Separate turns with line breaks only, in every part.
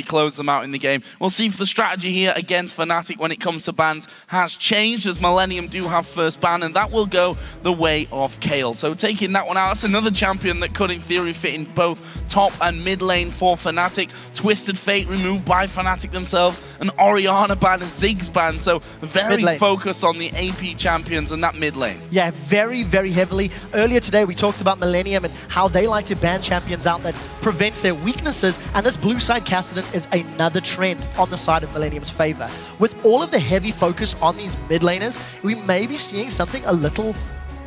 close them out in the game. We'll see if the strategy here against Fnatic when it comes to bans has changed, as Millenium do have first ban, and that will go the way of Kale. So taking that one out, that's another champion that could in theory fit in both top and mid lane for Fnatic. Twisted Fate removed by Fnatic themselves, an Orianna ban, a Ziggs ban, so very focused on the AP champions and that mid lane.
Yeah, very, very heavily. Earlier today we talked about Millenium and how they like to ban champions out that prevents their weaknesses, and this blue side Cassidy is another trend on the side of Millenium's favor. With all of the heavy focus on these mid laners, we may be seeing something a little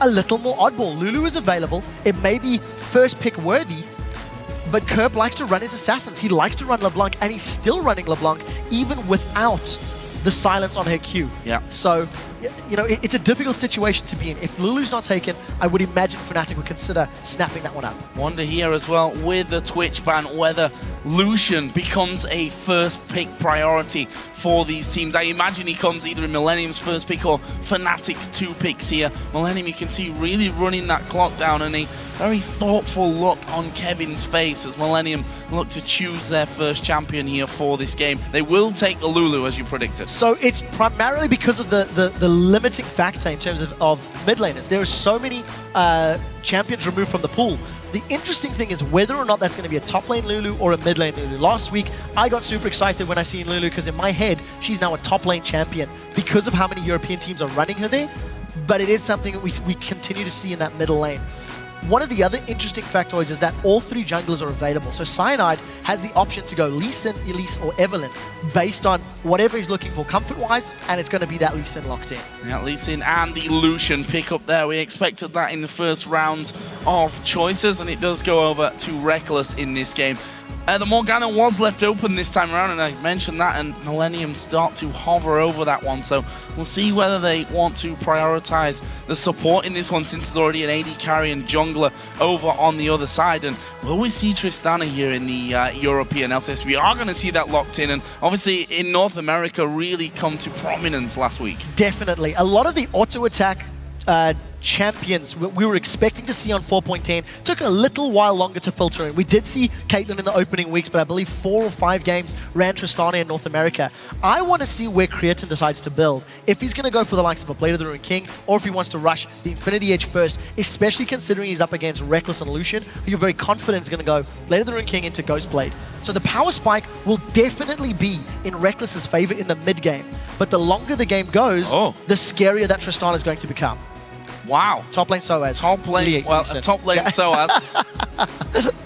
more oddball. Lulu is available. It may be first pick worthy, but Kerp likes to run his assassins. He likes to run LeBlanc, and he's still running LeBlanc even without the silence on her Q.
Yeah.
So, you know, it's a difficult situation to be in. If Lulu's not taken, I would imagine Fnatic would consider snapping that one up.
Wonder here as well, with the Twitch ban, whether Lucian becomes a first pick priority for these teams. I imagine he comes either in Millenium's first pick or Fnatic's 2 picks here. Millenium, you can see, really running that clock down, and a very thoughtful look on Kevin's face as Millenium look to choose their first champion here for this game. They will take the Lulu, as you predicted.
So it's primarily because of the limiting factor in terms of mid laners. There are so many champions removed from the pool. The interesting thing is whether or not that's going to be a top lane Lulu or a mid lane Lulu. Last week, I got super excited when I seen Lulu because in my head, she's now a top lane champion because of how many European teams are running her there. But it is something that we continue to see in that middle lane. One of the other interesting factoids is that all 3 junglers are available. So Cyanide has the option to go Lee Sin, Elise, or Evelynn based on whatever he's looking for comfort-wise, and it's going to be that Lee Sin locked in.
Yeah, Lee Sin and the Lucian pick up there. We expected that in the first rounds of choices, and it does go over to Reckless in this game. The Morgana was left open this time around, and I mentioned that, and Millenium start to hover over that one. So we'll see whether they want to prioritize the support in this one, since there's already an AD carry and jungler over on the other side. And will we see Tristana here in the European LCS? We are going to see that locked in, and obviously in North America really come to prominence last week.
Definitely. A lot of the auto attack champions we were expecting to see on 4.10 took a little while longer to filter in. We did see Caitlyn in the opening weeks, but I believe 4 or 5 games ran Tristana in North America. I want to see where Creatine decides to build. If he's going to go for the likes of a Blade of the Ruined King, or if he wants to rush the Infinity Edge first, especially considering he's up against Reckless and Lucian, who you're very confident is going to go Blade of the Ruined King into Ghost Blade. So the power spike will definitely be in Reckless's favor in the mid game. But the longer the game goes, the scarier that Tristana is going to become.
Wow.
Top lane Soaz.
Top lane, well, top lane Soaz.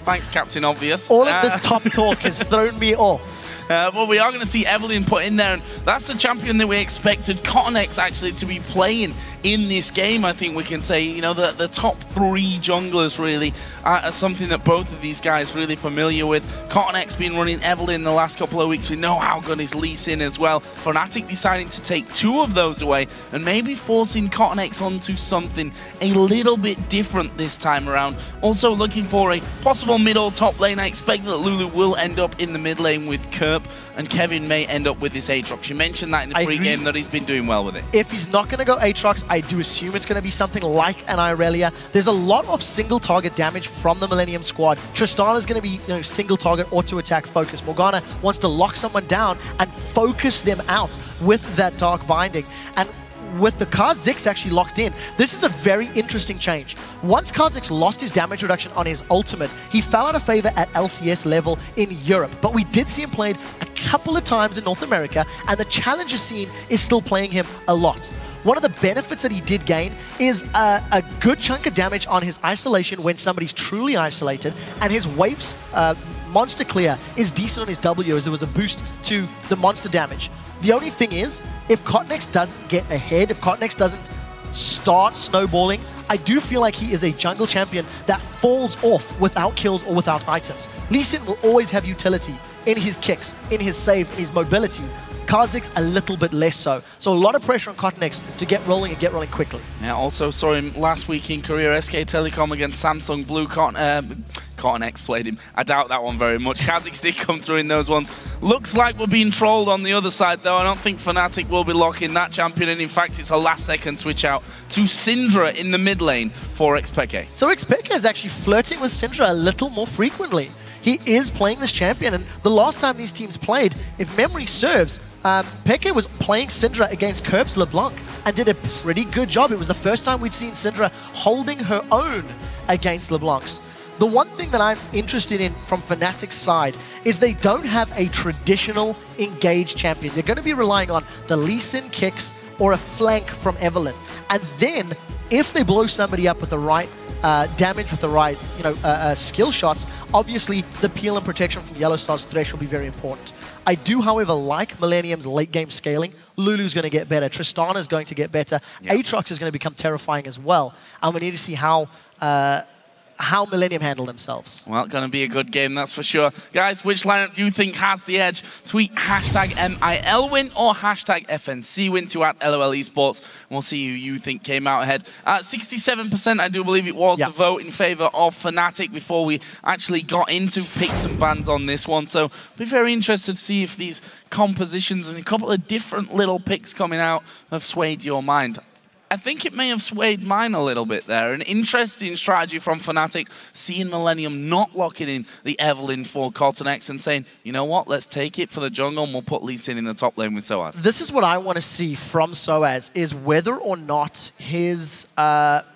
Thanks, Captain Obvious.
All of this top talk has thrown me off.
But we are going to see Evelynn put in there, and that's the champion that we expected Cottonex actually to be playing in this game. I think we can say, you know, the top 3 junglers really are something that both of these guys really familiar with. Cottonex been running Evelynn the last couple of weeks. We know how good his Lee Sin as well. Fnatic deciding to take 2 of those away and maybe forcing Cottonex onto something a little bit different this time around. Also looking for a possible mid or top lane. I expect that Lulu will end up in the mid lane with Kerp, and Kevin may end up with his Aatrox. You mentioned that in the pre-game that he's been doing well with it.
If he's not going to go Aatrox, I do assume it's going to be something like an Irelia. There's a lot of single target damage from the Millenium squad. Tristana is going to be, you know, single target auto attack focus. Morgana wants to lock someone down and focus them out with that Dark Binding. And with the Kha'Zix actually locked in, this is a very interesting change. Once Kha'Zix lost his damage reduction on his ultimate, he fell out of favor at LCS level in Europe. But we did see him played a couple of times in North America, and the challenger scene is still playing him a lot. One of the benefits that he did gain is a good chunk of damage on his isolation when somebody's truly isolated, and his waves monster clear is decent on his W, as there was a boost to the monster damage. The only thing is, if Cottonex doesn't get ahead, if Cottonex doesn't start snowballing, I do feel like he is a jungle champion that falls off without kills or without items. Lee Sin will always have utility in his kicks, in his saves, in his mobility. Kha'Zix a little bit less so. So a lot of pressure on Cottonex to get rolling and get rolling quickly.
Yeah, also saw him last week in Korea, SK Telecom against Samsung Blue. Cottonex played him. I doubt that one very much. Kha'Zix did come through in those ones. Looks like we're being trolled on the other side, though. I don't think Fnatic will be locking that champion in. In fact, it's a last-second switch out to Syndra in the mid lane for Xpeke.
So Xpeke is actually flirting with Syndra a little more frequently. he is playing this champion. And the last time these teams played, if memory serves, Peke was playing Syndra against Curbs LeBlanc and did a pretty good job. It was the first time we'd seen Syndra holding her own against LeBlanc's. The one thing that I'm interested in from Fnatic's side is they don't have a traditional engaged champion. They're going to be relying on the Lee Sin kicks or a flank from Evelynn. And then, if they blow somebody up with the right damage, with the right skill shots, obviously the peel and protection from Yellowstar's Thresh will be very important. I do, however, like Millennium's late game scaling. Lulu's going to get better. Tristana's going to get better. Yep. Aatrox is going to become terrifying as well. And we need to see how Millennium handle themselves. Well,
going to be a good game, that's for sure. Guys, which lineup do you think has the edge? Tweet #MILWin or #FNCWin to @LOL eSports. We'll see who you think came out ahead. 67%, I do believe it was, the vote in favor of Fnatic before we actually got into picks and bans on this one. So, be very interested to see if these compositions and a couple of different little picks coming out have swayed your mind. I think it may have swayed mine a little bit there. An interesting strategy from Fnatic, seeing Millenium not locking in the Evelynn for CottonX and saying, you know what, let's take it for the jungle and we'll put Lee Sin in the top lane with Soaz.
This is what I want to see from Soaz, is whether or not his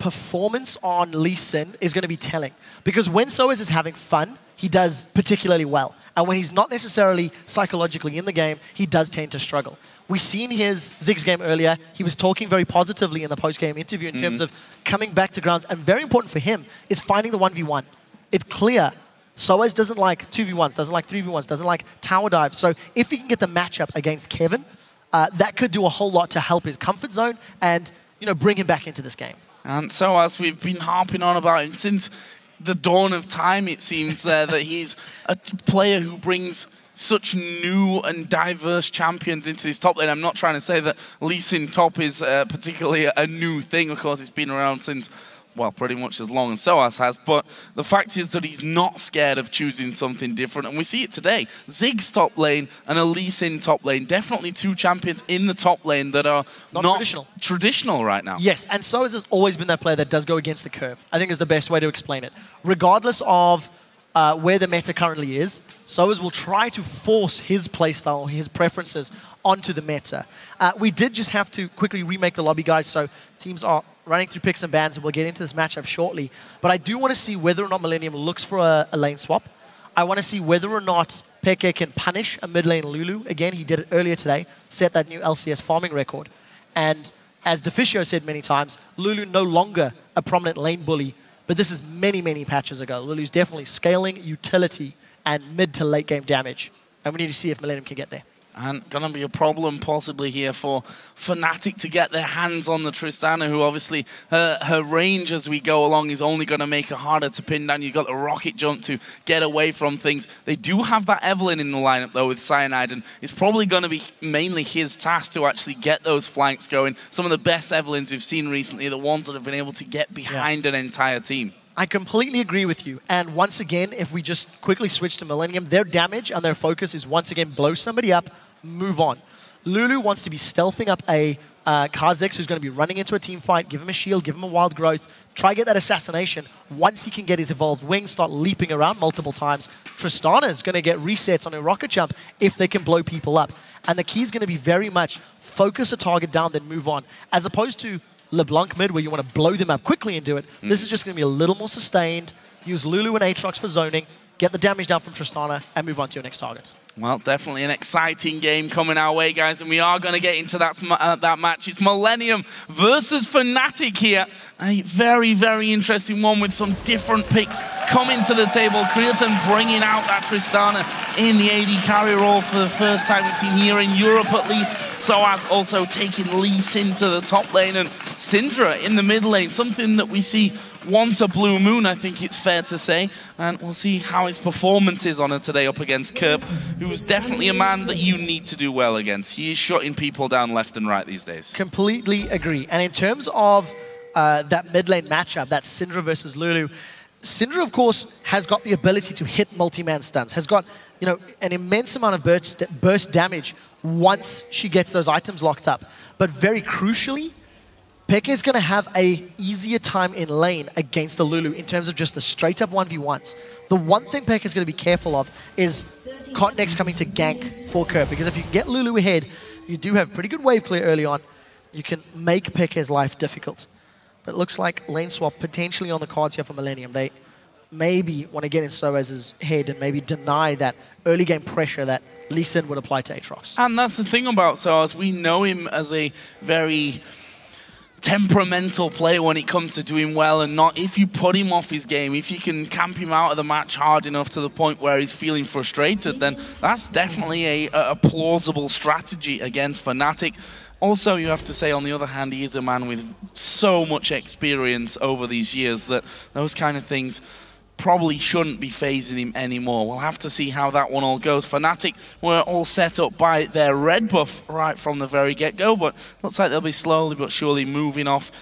performance on Lee Sin is going to be telling. Because when Soaz is having fun, he does particularly well. And when he's not necessarily psychologically in the game, he does tend to struggle. We've seen his Ziggs game earlier. He was talking very positively in the post-game interview in terms of coming back to grounds. And very important for him is finding the 1v1. It's clear Soaz doesn't like 2v1s, doesn't like 3v1s, doesn't like tower dives. So if he can get the matchup against Kevin, that could do a whole lot to help his comfort zone and bring him back into this game.
And Soaz, we've been harping on about him since the dawn of time, it seems, that he's a player who brings such new and diverse champions into this top lane. I'm not trying to say that Lee Sin top is particularly a new thing. Of course, it's been around since, well, pretty much as long as Soaz has. But the fact is that he's not scared of choosing something different. And we see it today. Ziggs top lane and a Lee Sin top lane. Definitely two champions in the top lane that are not traditional right now.
Yes, and Soaz has always been that player that does go against the curve. I think is the best way to explain it. Regardless of where the meta currently is, Soaz will try to force his playstyle, his preferences onto the meta. We did just have to quickly remake the lobby, guys, so teams are running through picks and bans, and we'll get into this matchup shortly. But I do want to see whether or not Millennium looks for a lane swap. I want to see whether or not Peke can punish a mid lane Lulu. Again, he did it earlier today, set that new LCS farming record. And as Deficio said many times, Lulu no longer a prominent lane bully. But this is many, many patches ago. Lulu's definitely scaling, utility, and mid to late game damage. And we need to see if Millennium can get there.
And going to be a problem possibly here for Fnatic to get their hands on the Tristana, who obviously her range as we go along is only going to make it harder to pin down. You've got the rocket jump to get away from things. They do have that Evelynn in the lineup though with Cyanide, and it's probably going to be mainly his task to actually get those flanks going. Some of the best Evelynns we've seen recently are the ones that have been able to get behind an entire team.
I completely agree with you. And once again, if we just quickly switch to Millennium, their damage and their focus is once again blow somebody up, move on. Lulu wants to be stealthing up a Kha'Zix who's going to be running into a team fight, give him a shield, give him a wild growth, try get that assassination. Once he can get his evolved wings, start leaping around multiple times, Tristana is going to get resets on a rocket jump if they can blow people up. And the key is going to be very much focus a target down, then move on. As opposed to LeBlanc mid, where you want to blow them up quickly and do it. This is just going to be a little more sustained. Use Lulu and Aatrox for zoning, get the damage down from Tristana, and move on to your next target.
Well, definitely an exciting game coming our way, guys, and we are going to get into that match. It's Millennium versus Fnatic here. A very, very interesting one with some different picks coming to the table. Creaton bringing out that Tristana in the AD carry role for the first time we've seen here in Europe at least. Soaz also taking Lee Sin to the top lane and Syndra in the mid lane, something that we see once a blue moon, I think it's fair to say. And we'll see how his performance is on it today up against Kerp, who's definitely a man that you need to do well against. He is shutting people down left and right these days. Completely
agree. And in terms of that mid lane matchup, that's Syndra versus Lulu, Syndra, of course, has got the ability to hit multi-man stuns, has got an immense amount of burst damage once she gets those items locked up. But very crucially, Peke is going to have a easier time in lane against the Lulu in terms of just the straight up 1v1s. The one thing Peke is going to be careful of is Cotnex coming to gank for Kerr, because if you can get Lulu ahead, you do have pretty good wave clear early on. You can make Peke's life difficult. But it looks like lane swap potentially on the cards here for Millenium. They maybe want to get in Soaz's head and maybe deny that early game pressure that Lee Sin would apply to Aatrox.
And that's the thing about Soaz. We know him as a very temperamental player when it comes to doing well and not. If you put him off his game, if you can camp him out of the match hard enough to the point where he's feeling frustrated, then that's definitely a plausible strategy against Fnatic. Also, you have to say, on the other hand, he is a man with so much experience over these years that those kind of things probably shouldn't be phasing him anymore. We'll have to see how that one all goes. Fnatic were all set up by their red buff right from the very get-go, but looks like they'll be slowly but surely moving off.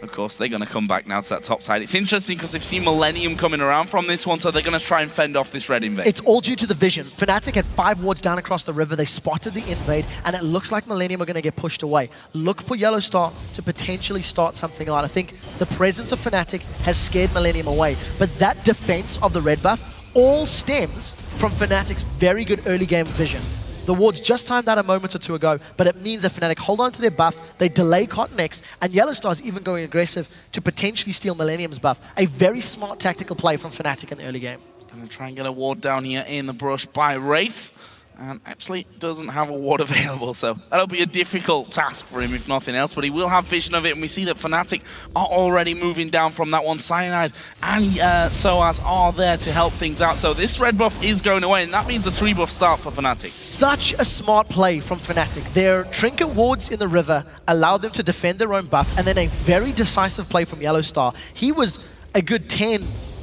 Of course, they're going to come back now to that top side. It's interesting because they've seen Millenium coming around from this one, so they're going to try and fend off this red invade.
It's all due to the vision. Fnatic had 5 wards down across the river. They spotted the invade, and it looks like Millenium are going to get pushed away. Look for Yellow Star to potentially start something out. I think the presence of Fnatic has scared Millenium away, but that defense of the red buff all stems from Fnatic's very good early game vision. The wards just timed out a moment or two ago, but it means that Fnatic hold on to their buff, they delay Cotnex, and Yellow Star's even going aggressive to potentially steal Millenium's buff. A very smart tactical play from Fnatic in the early game.
Gonna try and get a ward down here in the brush by Wraiths. And actually doesn't have a ward available, so that'll be a difficult task for him if nothing else, but he will have vision of it, and we see that Fnatic are already moving down from that one. Cyanide and Soaz are there to help things out, so this red buff is going away, and that means a 3-buff start for Fnatic.
Such a smart play from Fnatic. Their trinket wards in the river allow them to defend their own buff, and then a very decisive play from Yellow Star. He was a good 10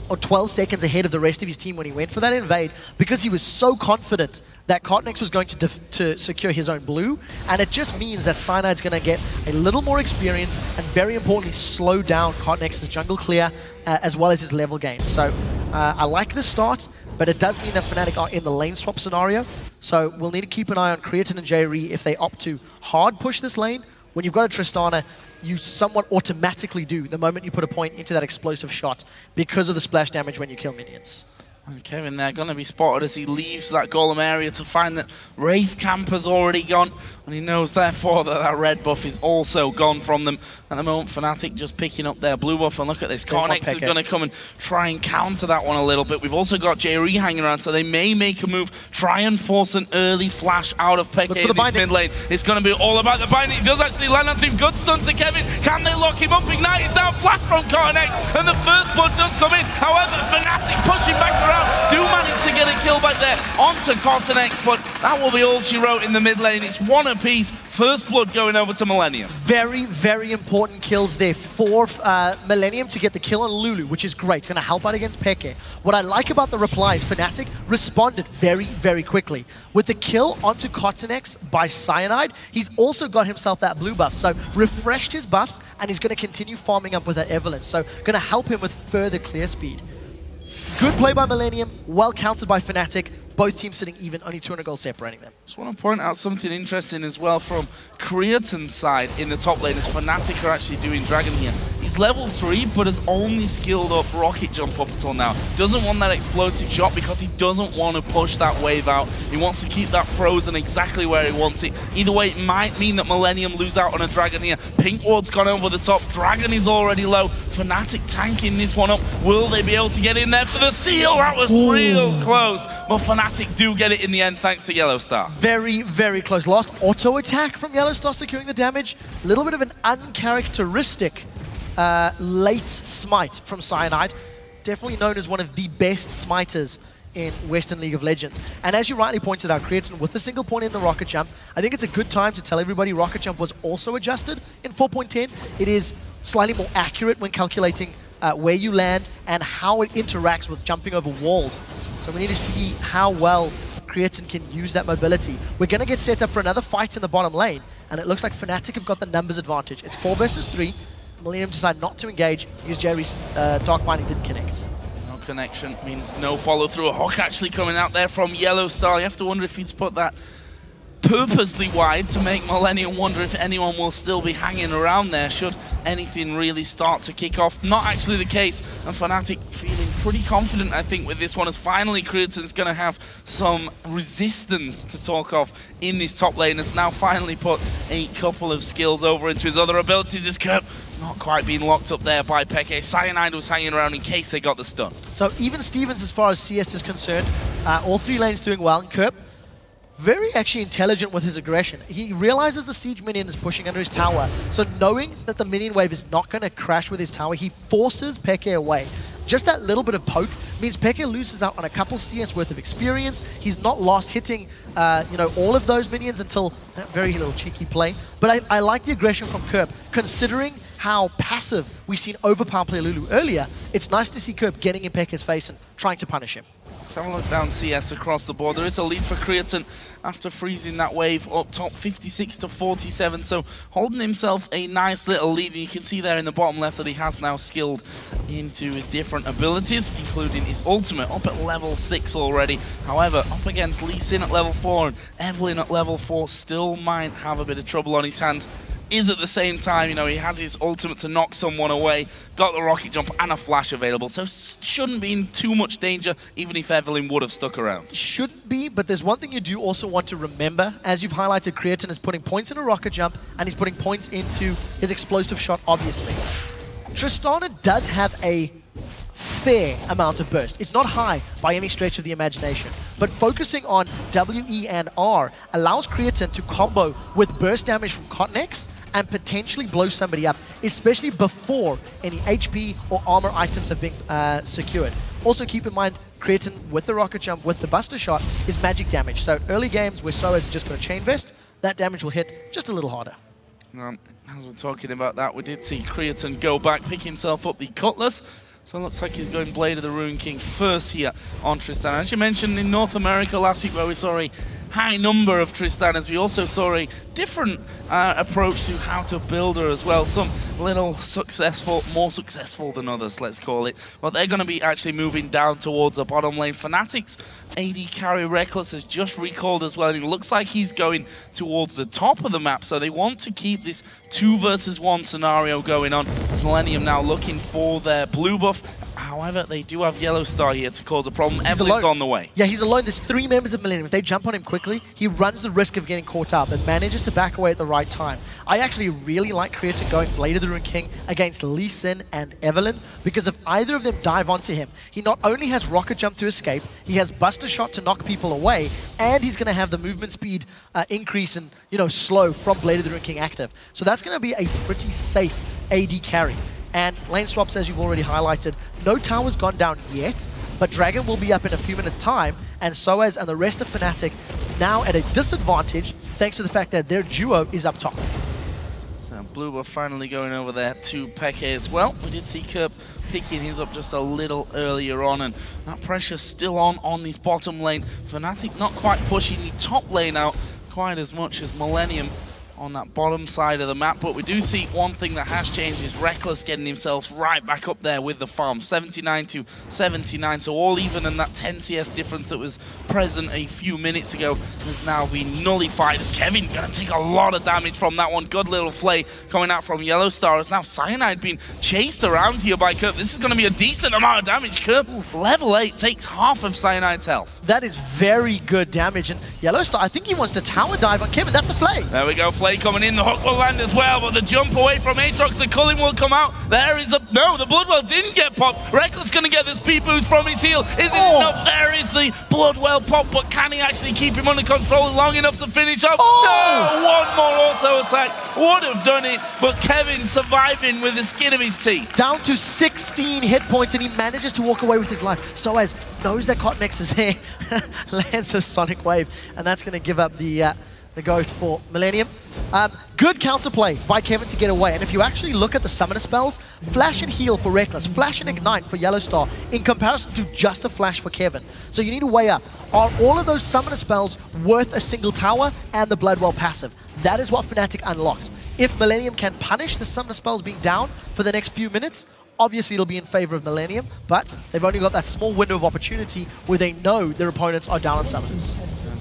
or 12 seconds ahead of the rest of his team when he went for that invade, because he was so confident that Cotnex was going to secure his own blue, and it just means that Cyanide's going to get a little more experience and, very importantly, slow down Cotnex's jungle clear as well as his level gain. So I like the start, but it does mean that Fnatic are in the lane swap scenario, so we'll need to keep an eye on Creatine and J-Re if they opt to hard push this lane. When you've got a Tristana, you somewhat automatically do the moment you put a point into that explosive shot because of the splash damage when you kill minions.
And Kevin there going to be spotted as he leaves that golem area to find that Wraith Camp has already gone, and he knows therefore that that red buff is also gone from them. At the moment, Fnatic just picking up their blue buff, and look at this, Cotnex is going to come and try and counter that one a little bit. We've also got J-Re hanging around, so they may make a move, try and force an early flash out of Peke in this mid lane. It's going to be all about the binding. He does actually land on some good stun to Kevin. Can they lock him up? Ignite is down, flash from Cotnex, and the first blood does come in. However, Fnatic pushing back around, do manage to get a kill back there onto Cotnex, but that will be all she wrote in the mid lane. It's one apiece. First blood going over to Millenium.
Very, very important kills there for Millenium to get the kill on Lulu, which is great. Going to help out against Peke. What I like about the replies, Fnatic responded very, very quickly. With the kill onto Cotnex by Cyanide, he's also got himself that blue buff. So refreshed his buffs, and he's going to continue farming up with that Evelynn. So going to help him with further clear speed. Good play by Millenium, well countered by Fnatic. Both teams sitting even, only 200 gold separating them.
Just want to point out something interesting as well from Creatine's side in the top lane, as Fnatic are actually doing Dragon here. He's level 3, but has only skilled up Rocket Jump up until now. Doesn't want that explosive shot because he doesn't want to push that wave out. He wants to keep that frozen exactly where he wants it. Either way, it might mean that Millenium lose out on a Dragon here. Pink Ward's gone over the top. Dragon is already low. Fnatic tanking this one up. Will they be able to get in there for the steal? That was real close. But Fnatic do get it in the end thanks to Yellow Star.
Very, very close. Last auto attack from Yellow Star securing the damage. A little bit of an uncharacteristic late smite from Cyanide. Definitely known as one of the best smiters in Western League of Legends. And as you rightly pointed out, Creatine with a single point in the Rocket Jump, I think it's a good time to tell everybody Rocket Jump was also adjusted in 4.10. It is slightly more accurate when calculating where you land and how it interacts with jumping over walls. So we need to see how well Creatine can use that mobility. We're going to get set up for another fight in the bottom lane, and it looks like Fnatic have got the numbers advantage. It's 4 versus 3. Millenium decide not to engage because Jerry's Dark Binding didn't connect.
No connection means no follow through. A Hawk actually coming out there from Yellow Star. You have to wonder if he's put that purposely wide to make Millenium wonder if anyone will still be hanging around there should anything really start to kick off. Not actually the case, and Fnatic feeling pretty confident, I think, with this one, as finally Creaton's going to have some resistance to talk of in this top lane. Has now finally put a couple of skills over into his other abilities. His Kerp not quite being locked up there by Peke. Cyanide was hanging around in case they got the stun. So
even Stevens, as far as CS is concerned, all three lanes doing well, and Kerp very actually intelligent with his aggression. He realizes the siege minion is pushing under his tower, so knowing that the minion wave is not going to crash with his tower, he forces Peke away. Just that little bit of poke means Peke loses out on a couple CS worth of experience. He's not lost hitting all of those minions until that very little cheeky play. But I like the aggression from Kerp. Considering how passive we've seen Overpower play Lulu earlier, it's nice to see Kerp getting in Peke's face and trying to punish him.
Let's have a look down CS across the board. There is a lead for Creaton after freezing that wave up top, 56-47. So holding himself a nice little lead. And you can see there in the bottom left that he has now skilled into his different abilities, including his ultimate up at level 6 already. However, up against Lee Sin at level 4 and Evelyn at level 4 still might have a bit of trouble on his hands. Is at the same time, he has his ultimate to knock someone away, got the rocket jump and a flash available, so shouldn't be in too much danger, even if Evelyn would have stuck around.
Shouldn't be, but there's one thing you do also want to remember. As you've highlighted, Creaton is putting points in a rocket jump, and he's putting points into his explosive shot, obviously. Tristana does have a fair amount of burst. It's not high by any stretch of the imagination, but focusing on W, E, and R allows Creaton to combo with burst damage from Cotnex and potentially blow somebody up, especially before any HP or armor items have been secured. Also keep in mind, Creaton with the rocket jump, with the buster shot, is magic damage. So early games where Soaz is just going to chain vest, that damage will hit just a little harder.
As we're talking about that, we did see Creaton go back, pick himself up the Cutlass. So it looks like he's going Blade of the Ruin King first here on Tristana. As you mentioned, in North America last week where we saw a high number of Tristanas, we also saw a different approach to how to build her as well. Some little successful, more successful than others, let's call it. Well, they're going to be actually moving down towards the bottom lane. Fnatic's AD carry Reckless has just recalled as well, and it looks like he's going towards the top of the map. So they want to keep this 2 versus 1 scenario going on. As Millenium now looking for their blue buff. However, they do have Yellow Star here to cause a problem. Evelyn's on the way.
Yeah, he's alone. There's 3 members of Millenium. If they jump on him quickly, he runs the risk of getting caught up and manages to back away at the right time. I actually really like Creator going Blade of the Ruin King against Lee Sin and Evelyn, because if either of them dive onto him, he not only has rocket jump to escape, he has buster shot to knock people away, and he's going to have the movement speed increase and slow from Blade of the Ruin King active. So that's going to be a pretty safe AD carry. And lane swaps, as you've already highlighted, no tower's gone down yet, but Dragon will be up in a few minutes' time, and Soaz and the rest of Fnatic now at a disadvantage thanks to the fact that their duo is up top.
So Blue buff finally going over there to Peke as well. We did see Kerp picking his up just a little earlier on, and that pressure's still on this bottom lane. Fnatic not quite pushing the top lane out quite as much as Millenium on that bottom side of the map, but we do see one thing that has changed is Reckless getting himself right back up there with the farm, 79-79, so all even, and that 10 CS difference that was present a few minutes ago has now been nullified as Kevin gonna take a lot of damage from that one. Good little flay coming out from Yellow Star as now Cyanide being chased around here by Kerp. This is gonna be a decent amount of damage. Kerp, level 8, takes half of Cyanide's health.
That is very good damage, and Yellow Star, I think he wants to tower dive on Kevin. That's the flay.
There we go, flay coming in, the hook will land as well, but the jump away from Aatrox, the culling will come out. There is no, the Bloodwell didn't get popped. Reckless gonna get the speed boost from his heal. Is it enough? There is the Bloodwell pop, but can he actually keep him under control long enough to finish off? No, one more auto attack would have done it, but Kevin surviving with the skin of his teeth.
Down to 16 hit points, and he manages to walk away with his life. Soaz knows that Cotnex is there, lands a Sonic Wave, and that's gonna give up the ghost for Millenium. Good counterplay by Kevin to get away, and if you actually look at the summoner spells, Flash and Heal for Reckless, Flash and Ignite for Yellow Star, in comparison to just a Flash for Kevin. So you need to weigh up, are all of those summoner spells worth a single tower and the Bloodwell passive? That is what Fnatic unlocked. If Millenium can punish the summoner spells being down for the next few minutes, obviously it'll be in favor of Millenium, but they've only got that small window of opportunity where they know their opponents are down on summoners.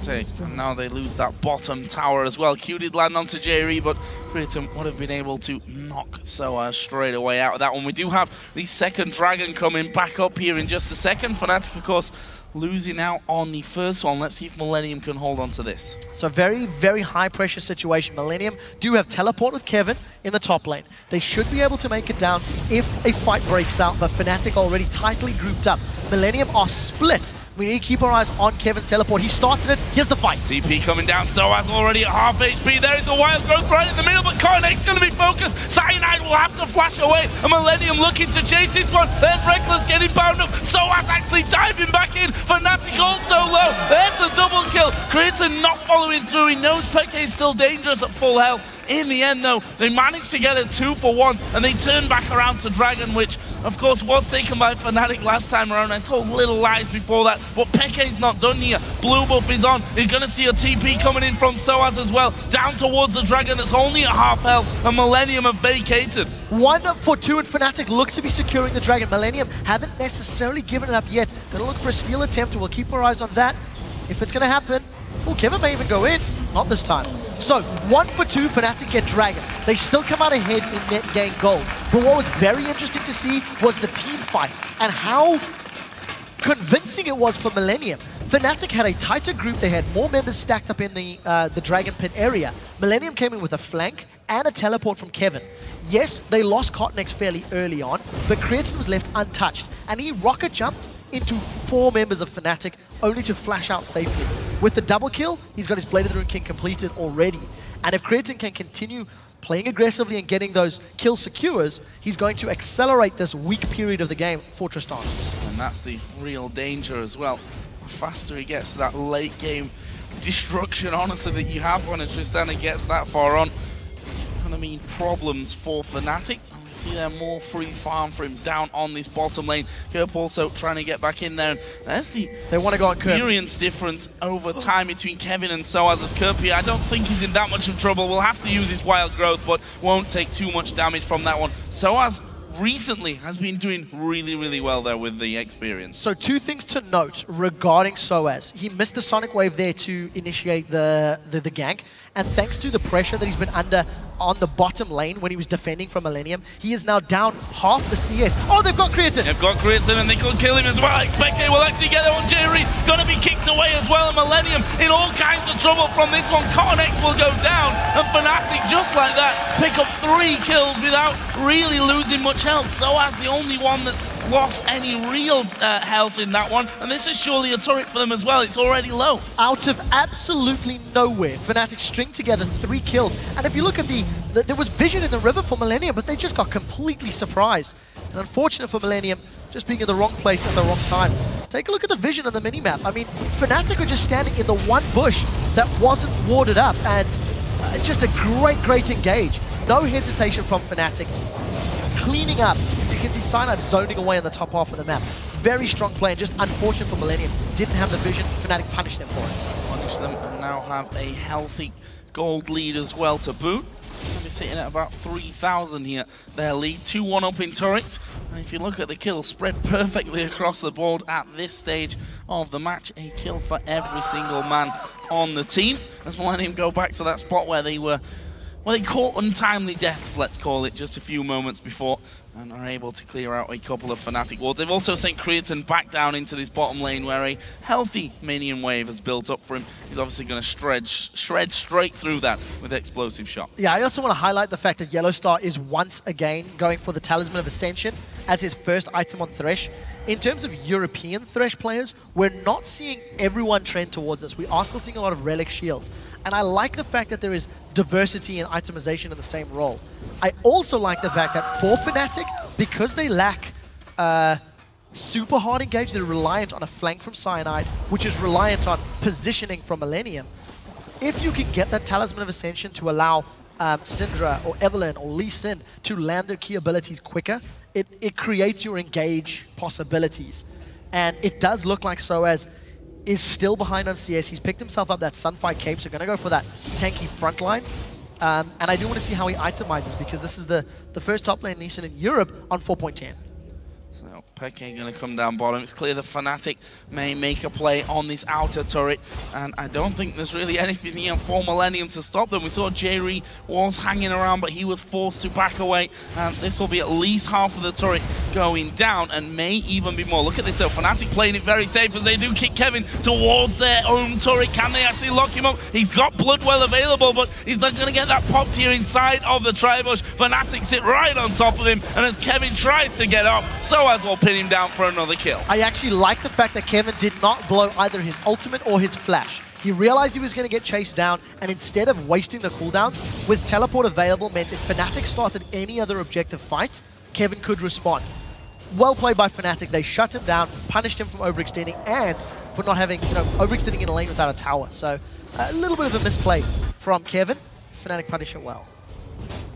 say, and now they lose that bottom tower as well. Q did land onto JRE, but Creaton would have been able to knock Soaz straight away out of that one. We do have the second Dragon coming back up here in just a second. Fnatic, of course, losing out on the first one. Let's see if Millenium can hold on to this.
So very, very high pressure situation. Millenium do have teleport with Kevin in the top lane. They should be able to make it down if a fight breaks out, but Fnatic already tightly grouped up. Millenium are split. We need to keep our eyes on Kevin's teleport. He started it. Here's the fight.
TP coming down. Soaz already at half HP. There is a wild growth right in the middle, but Cornex's going to be focused. Cyanide will have to flash away. And Millenium looking to chase this one. There's Reckless getting bound up. Soaz actually diving back in. Fnatic also low. There's the double kill. Creaton not following through. He knows Peke is still dangerous at full health. In the end, though, they managed to get a 2-for-1, and they turned back around to Dragon, which, of course, was taken by Fnatic last time around. I told little lies before that, but Peke's not done here. Blue buff is on. You're going to see a TP coming in from Soaz as well, down towards the Dragon that's only at half health, and Millenium have vacated.
1-for-2, and Fnatic look to be securing the Dragon. Millenium haven't necessarily given it up yet. Gonna look for a steal attempt, and we'll keep our eyes on that. If it's gonna happen, oh, Kevin may even go in. Not this time. So, 1-for-2, Fnatic get Dragon. They still come out ahead in net gain gold. But what was very interesting to see was the team fight and how convincing it was for Millenium. Fnatic had a tighter group. They had more members stacked up in the Dragon Pit area. Millenium came in with a flank and a teleport from Kevin. Yes, they lost Cotnex fairly early on, but Creaton was left untouched. And he rocket jumped into 4 members of Fnatic, only to flash out safely. With the double kill, he's got his Blade of the Rune King completed already. And if Creaton can continue playing aggressively and getting those kill secures, he's going to accelerate this weak period of the game for Tristana.
And that's the real danger as well. The faster he gets to that late game destruction, honestly, that you have when a Tristana gets that far on, it's going to mean problems for Fnatic. See there more free farm for him down on this bottom lane. Kerp also trying to get back in there. And there's the experience difference over time between Kevin and Soaz as Kerp here. I don't think he's in that much of trouble. We'll have to use his wild growth, but won't take too much damage from that one. Soaz recently has been doing really, really well there with the experience.
So 2 things to note regarding Soaz. He missed the Sonic Wave there to initiate the gank, and thanks to the pressure that he's been under on the bottom lane when he was defending from Millenium, he is now down half the CS. Oh, they've got Creaton!
They've got Creaton and they could kill him as well. Peke will actually get there on Jerry. Gonna be kicked away as well, and Millenium in all kinds of trouble from this one. Cotnex will go down, and Fnatic, just like that, pick up 3 kills without really losing much health. Soaz the only one that's lost any real health in that one, and this is surely a turret for them as well. It's already low.
Out of absolutely nowhere, Fnatic string together 3 kills, and if you look at there was vision in the river for Millenium, but they just got completely surprised. And unfortunate for Millenium, just being in the wrong place at the wrong time. Take a look at the vision on the minimap. I mean, Fnatic were just standing in the one bush that wasn't warded up, and just a great engage. No hesitation from Fnatic. Cleaning up. You can see Cyanide zoning away on the top half of the map. Very strong play, and just unfortunate for Millenium. Didn't have the vision. Fnatic punished them for it.
Punish them, and now have a healthy gold lead as well to boot. They'll be sitting at about 3,000 here. Their lead, 2-1 up in turrets. And if you look at the kills, spread perfectly across the board at this stage of the match. A kill for every single man on the team. As Millenium go back to that spot where they were, well, they caught untimely deaths, let's call it, just a few moments before, and are able to clear out a couple of Fnatic wards. They've also sent Creaton back down into this bottom lane where a healthy minion wave has built up for him. He's obviously going to shred straight through that with explosive shot.
Yeah, I also want to highlight the fact that Yellowstar is once again going for the Talisman of Ascension as his first item on Thresh. In terms of European Thresh players, we're not seeing everyone trend towards this. We are still seeing a lot of Relic shields. And I like the fact that there is diversity and itemization in the same role. I also like the fact that for Fnatic, because they lack super hard engage, they're reliant on a flank from Cyanide, which is reliant on positioning from Millenium. If you can get that Talisman of Ascension to allow Syndra or Evelynn or Lee Sin to land their key abilities quicker, it creates your engage possibilities. And it does look like Soaz is still behind on CS. He's picked himself up that Sunfight Cape, so going to go for that tanky front line. And I do want to see how he itemizes, because this is the first top lane Lee Sin in Europe on 4.10.
So Peke going to come down bottom. It's clear the Fnatic may make a play on this outer turret, and I don't think there's really anything here for Millenium to stop them. We saw Jerry was hanging around, but he was forced to back away, and this will be at least half of the turret going down, and may even be more. Look at this, so Fnatic playing it very safe as they do kick Kevin towards their own turret. Can they actually lock him up? He's got Bloodwell available, but he's not going to get that popped here inside of the Tribush. Fnatic sit right on top of him, and as Kevin tries to get off, so as well pin him down for another kill.
I actually like the fact that Kevin did not blow either his ultimate or his flash. He realized he was going to get chased down, and instead of wasting the cooldowns, with teleport available meant if Fnatic started any other objective fight, Kevin could respond. Well played by Fnatic. They shut him down, punished him from overextending, and for not having, overextending in a lane without a tower. So a little bit of a misplay from Kevin. Fnatic punish it well.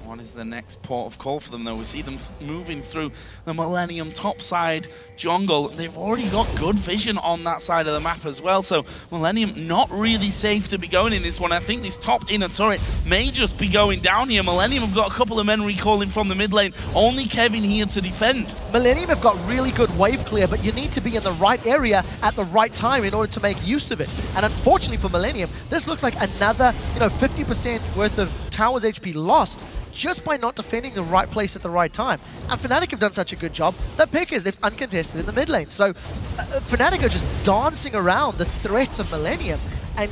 What is the next port of call for them, though? We see them moving through the Millenium topside jungle. They've already got good vision on that side of the map as well, so Millenium not really safe to be going in this one. I think this top inner turret may just be going down here. Millenium have got a couple of men recalling from the mid lane. Only Kevin here to defend.
Millenium have got really good wave clear, but you need to be in the right area at the right time in order to make use of it. And unfortunately for Millenium, this looks like another 50% worth of towers HP lost, just by not defending the right place at the right time. And Fnatic have done such a good job that Pick is left uncontested in the mid lane. So Fnatic are just dancing around the threats of Millenium and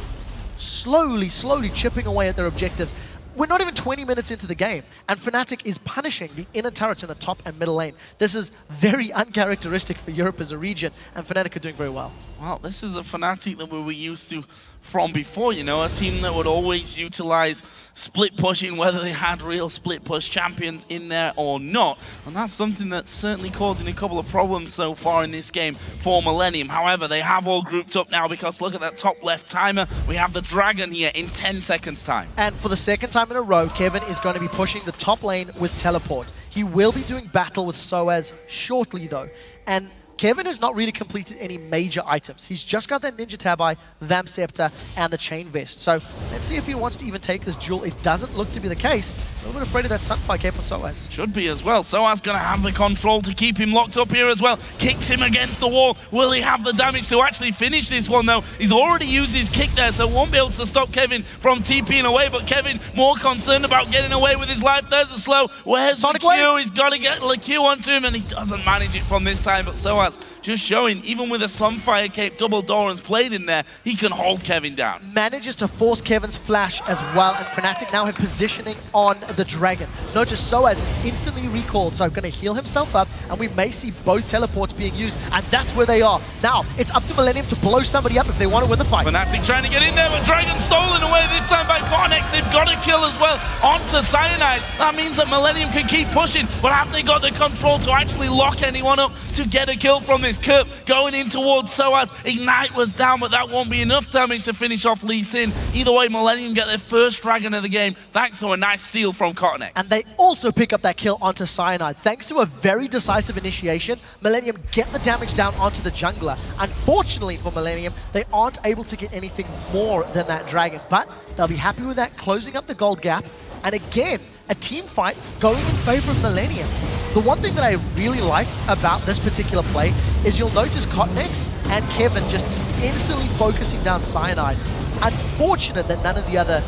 slowly chipping away at their objectives. We're not even 20 minutes into the game, and Fnatic is punishing the inner turrets in the top and middle lane. This is very uncharacteristic for Europe as a region, and Fnatic are doing very well.
Well, this is a Fnatic that we were used to from before, a team that would always utilize split pushing, whether they had real split push champions in there or not. And that's something that's certainly causing a couple of problems so far in this game for Millenium. However, they have all grouped up now because look at that top left timer. We have the Dragon here in 10 seconds time.
And for the second time in a row, Kevin is going to be pushing the top lane with teleport. He will be doing battle with Soaz shortly though. And Kevin has not really completed any major items. He's just got that Ninja Tabi, Vamp Scepter, and the Chain Vest. So let's see if he wants to even take this duel. It doesn't look to be the case. A little bit afraid of that Sunfire cape for Soaz.
Should be as well. Soaz going to have the control to keep him locked up here as well. Kicks him against the wall. Will he have the damage to actually finish this one though? He's already used his kick there, so won't be able to stop Kevin from TPing away. But Kevin more concerned about getting away with his life. There's a slow. Where's the Q? He's got to get the Q onto him, and he doesn't manage it from this time. But Soaz just showing, even with a Sunfire cape double Doran's played in there, he can hold Kevin down.
Manages to force Kevin's flash as well, and Fnatic now have positioning on the Dragon. Notice Soaz is instantly recalled, so going to heal himself up, and we may see both teleports being used, and that's where they are. Now, it's up to Millenium to blow somebody up if they want to win the fight.
Fnatic trying to get in there, but Dragon stolen away this time by Cornex. They've got a kill as well onto Cyanide. That means that Millenium can keep pushing, but have they got the control to actually lock anyone up to get a kill from this? Curve going in towards Soaz. Ignite was down, but that won't be enough damage to finish off Lee Sin. Either way, Millenium get their first Dragon of the game, thanks to a nice steal from Cornex.
And they also pick up that kill onto Cyanide. Thanks to a very decisive initiation, Millenium get the damage down onto the jungler. Unfortunately for Millenium, they aren't able to get anything more than that Dragon, but they'll be happy with that, closing up the gold gap. And again, a team fight going in favor of Millenium. The one thing that I really like about this particular play is you'll notice Cotnex and Kevin just instantly focusing down Cyanide. Unfortunate that none of the other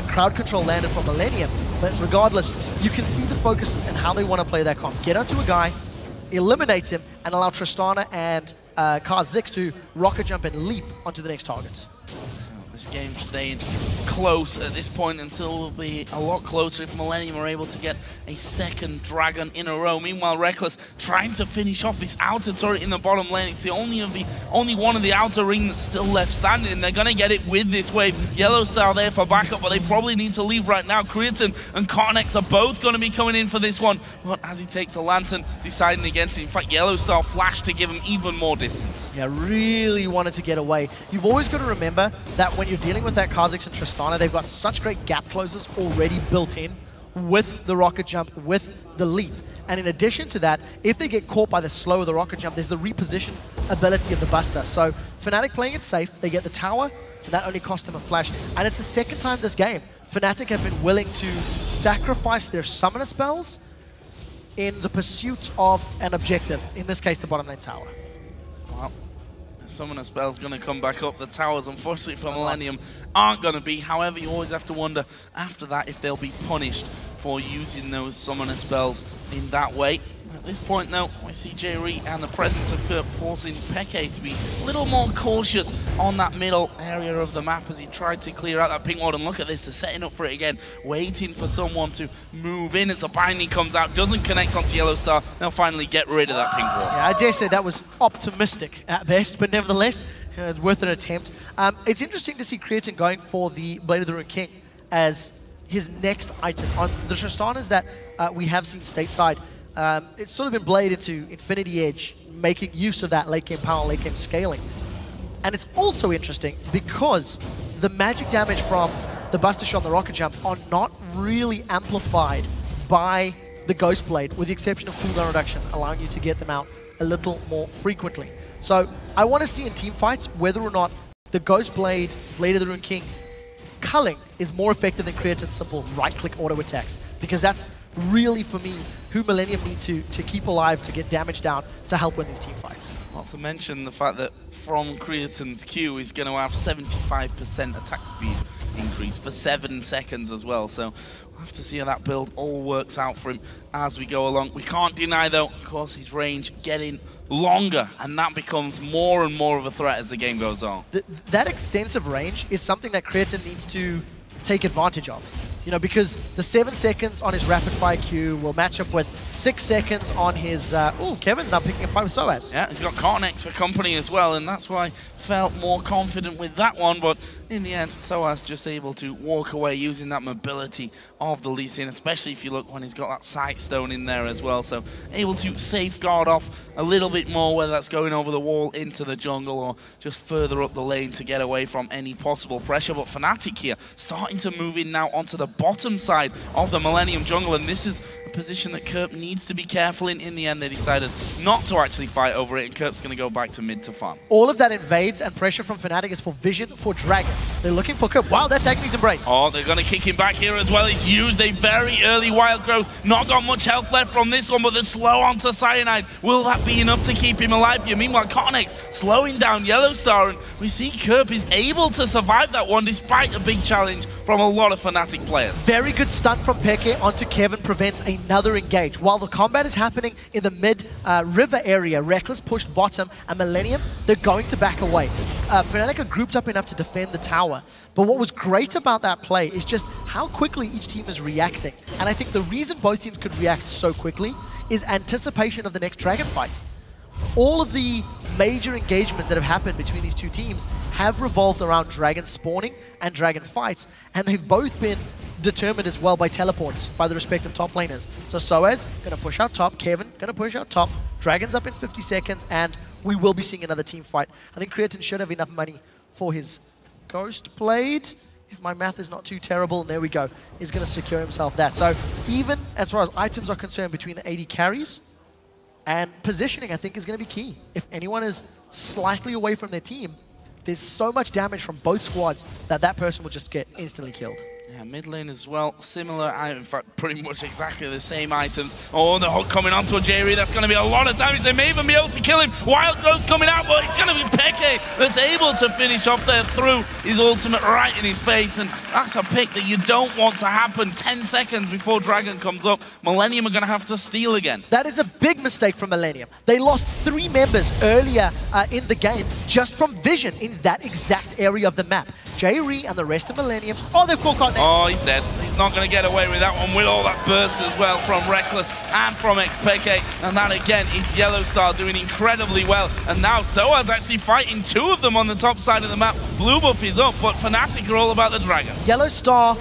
crowd control landed from Millenium, but regardless, you can see the focus and how they want to play their comp. Get onto a guy, eliminate him, and allow Tristana and Kha'Zix to rocket jump and leap onto the next target.
This game's staying close at this point, and still will be a lot closer if Millenium are able to get a second Dragon in a row. Meanwhile, Reckless trying to finish off this outer turret in the bottom lane. It's the only one of the outer ring that's still left standing, and they're going to get it with this wave. Yellow Star there for backup, but they probably need to leave right now. Creaton and Cornex are both going to be coming in for this one, but as he takes the Lantern, deciding against it. In fact, Yellow Star flashed to give him even more distance.
Yeah, really wanted to get away. You've always got to remember that when you're dealing with that Kha'Zix and Tristana, they've got such great gap closers already built in with the rocket jump, with the leap. And in addition to that, if they get caught by the slow of the rocket jump, there's the reposition ability of the Buster. So Fnatic playing it safe, they get the tower, and that only cost them a flash. And it's the second time this game Fnatic have been willing to sacrifice their summoner spells in the pursuit of an objective, in this case the bottom lane tower.
Well, the Summoner spell's going to come back up. The towers, unfortunately for Millenium, aren't going to be. However, you always have to wonder after that if they'll be punished for using those Summoner spells in that way. At this point, though, we see Jerry and the presence of Kurt forcing Peke to be a little more cautious on that middle area of the map as he tried to clear out that pink ward. And look at this, they're setting up for it again, waiting for someone to move in as the binding comes out, doesn't connect onto Yellow Star. They'll finally get rid of that pink ward.
Yeah, I dare say that was optimistic at best, but nevertheless, it's worth an attempt. It's interesting to see Creatine going for the Blade of the Rune King as his next item. On the Tristanas that we have seen stateside, it's sort of been blade into Infinity Edge, making use of that late game power, late game scaling. And it's also interesting because the magic damage from the Buster Shot and the Rocket Jump are not really amplified by the Ghost Blade, with the exception of cooldown reduction, allowing you to get them out a little more frequently. So I want to see in team fights whether or not the Ghost Blade, Blade of the Rune King, culling is more effective than Creatine's simple right-click auto attacks, because that's really, for me, who Millenium needs to keep alive, to get damage down, to help win these team fights.
Not to mention the fact that from Creatine's Q, he's going to have 75% attack speed increase for 7 seconds as well. So we'll have to see how that build all works out for him as we go along. We can't deny, though, of course, his range getting longer, and that becomes more and more of a threat as the game goes on.
That extensive range is something that Creatine needs to take advantage of. You know, because the 7 seconds on his rapid fire Q will match up with 6 seconds on his... Kevin's now picking up 5 with SOAS.
Yeah, he's got Cortex for company as well, and that's why I felt more confident with that one, but in the end, SOAS just able to walk away using that mobility of the Lee Sin, especially if you look when he's got that sight stone in there as well, so able to safeguard off a little bit more, whether that's going over the wall into the jungle or just further up the lane to get away from any possible pressure. But Fnatic here starting to move in now onto the bottom side of the Millenium jungle, and this is a position that Kerp needs to be careful in. In the end, they decided not to actually fight over it, and Kerp's going to go back to mid to farm.
All of that invades and pressure from Fnatic is for Vision, for Dragon. They're looking for Kerp. Wow, that's Agni's Embrace.
Oh, they're going to kick him back here as well. He's used a very early Wild Growth. Not got much health left from this one, but they're slow onto Cyanide. Will that be enough to keep him alive here? Meanwhile, Cortex slowing down Yellow Star, and we see Kerp is able to survive that one despite a big challenge from a lot of Fnatic players.
Very good stunt from Peke onto Kevin prevents another engage. While the combat is happening in the mid-river area, Reckless pushed bottom, and Millenium, they're going to back away. Fnatic are grouped up enough to defend the tower, but what was great about that play is just how quickly each team is reacting. And I think the reason both teams could react so quickly is anticipation of the next Dragon fight. All of the major engagements that have happened between these two teams have revolved around Dragon spawning and Dragon fights, and they've both been determined as well by teleports by the respective top laners. So SOAS going to push out top, Kevin going to push out top, Dragon's up in 50 seconds, and we will be seeing another team fight. I think Creatine should have enough money for his Ghost Blade, if my math is not too terrible, and there we go. He's going to secure himself that. So even as far as items are concerned between the AD carries, and positioning, I think, is going to be key. If anyone is slightly away from their team, there's so much damage from both squads that that person will just get instantly killed.
Yeah, mid lane as well, similar, in fact, pretty much exactly the same items. Oh, the hook coming onto a Jerry, that's going to be a lot of damage. They may even be able to kill him. Wild Growth coming out, but it's going to be Peke that's able to finish off there through his ultimate right in his face, and that's a pick that you don't want to happen 10 seconds before Dragon comes up. Millenium are going to have to steal again.
That is a big mistake from Millenium. They lost 3 members earlier in the game just from Vision in that exact area of the map. Jerry and the rest of Millenium, oh, they've caught Cortex.
Oh, he's dead. He's not going to get away with that one with all that burst as well from Reckless and from XPK. And that again is Yellow Star doing incredibly well. And now SOA's actually fighting 2 of them on the top side of the map. Blue buff is up, but Fnatic are all about the Dragon.
Yellow Star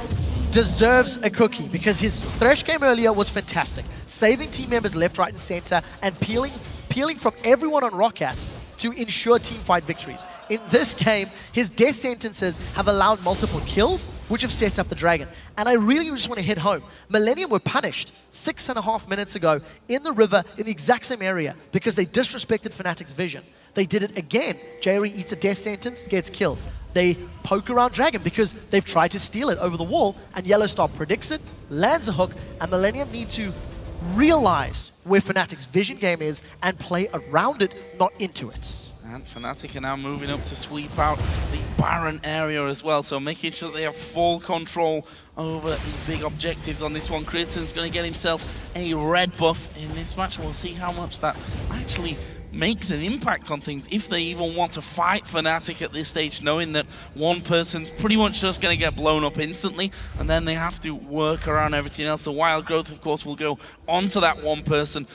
deserves a cookie because his Thresh game earlier was fantastic. Saving team members left, right, and center, and peeling from everyone on Rockat to ensure teamfight victories. In this game, his death sentences have allowed multiple kills, which have set up the Dragon. And I really just want to hit home. Millenium were punished 6.5 minutes ago in the river in the exact same area because they disrespected Fnatic's vision. They did it again. Jerry eats a death sentence, gets killed. They poke around Dragon because they've tried to steal it over the wall, and Yellow Star predicts it, lands a hook, and Millenium need to realize where Fnatic's vision game is and play around it, not into it.
And Fnatic are now moving up to sweep out the Baron area as well, so making sure that they have full control over the big objectives on this one. Critten's going to get himself a red buff in this match. We'll see how much that actually makes an impact on things, if they even want to fight Fnatic at this stage, knowing that one person's pretty much just going to get blown up instantly, and then they have to work around everything else. The wild growth, of course, will go onto that one person,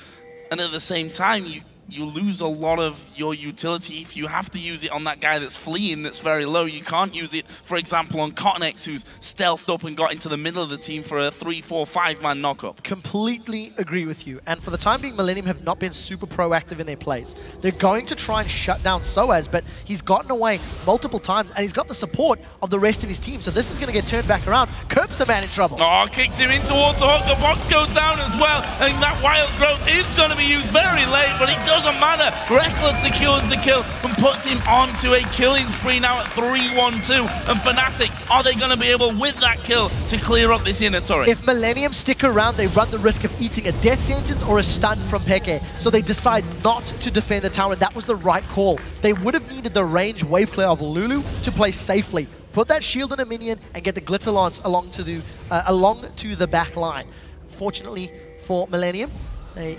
and at the same time, you lose a lot of your utility if you have to use it on that guy that's fleeing, that's very low. You can't use it, for example, on CottonX, who's stealthed up and got into the middle of the team for a 3, 4, 5-man knockup.
Completely agree with you. And for the time being, Millenium have not been super proactive in their plays. They're going to try and shut down Soaz, but he's gotten away multiple times, and he's got the support of the rest of his team. So this is going to get turned back around. Kerp's the man in trouble.
Oh, kicked him in towards the hook. The box goes down as well, and that wild growth is going to be used very late, but it doesn't matter. Reckless secures the kill and puts him onto a killing spree now at 3-1-2. And Fnatic, are they going to be able, with that kill, to clear up this inner turret?
If Millenium stick around, they run the risk of eating a death sentence or a stun from Peke. So they decide not to defend the tower, and that was the right call. They would have needed the range wave clear of Lulu to play safely. Put that shield on a minion and get the Glitter Lance along to the back line. Fortunately for Millenium, they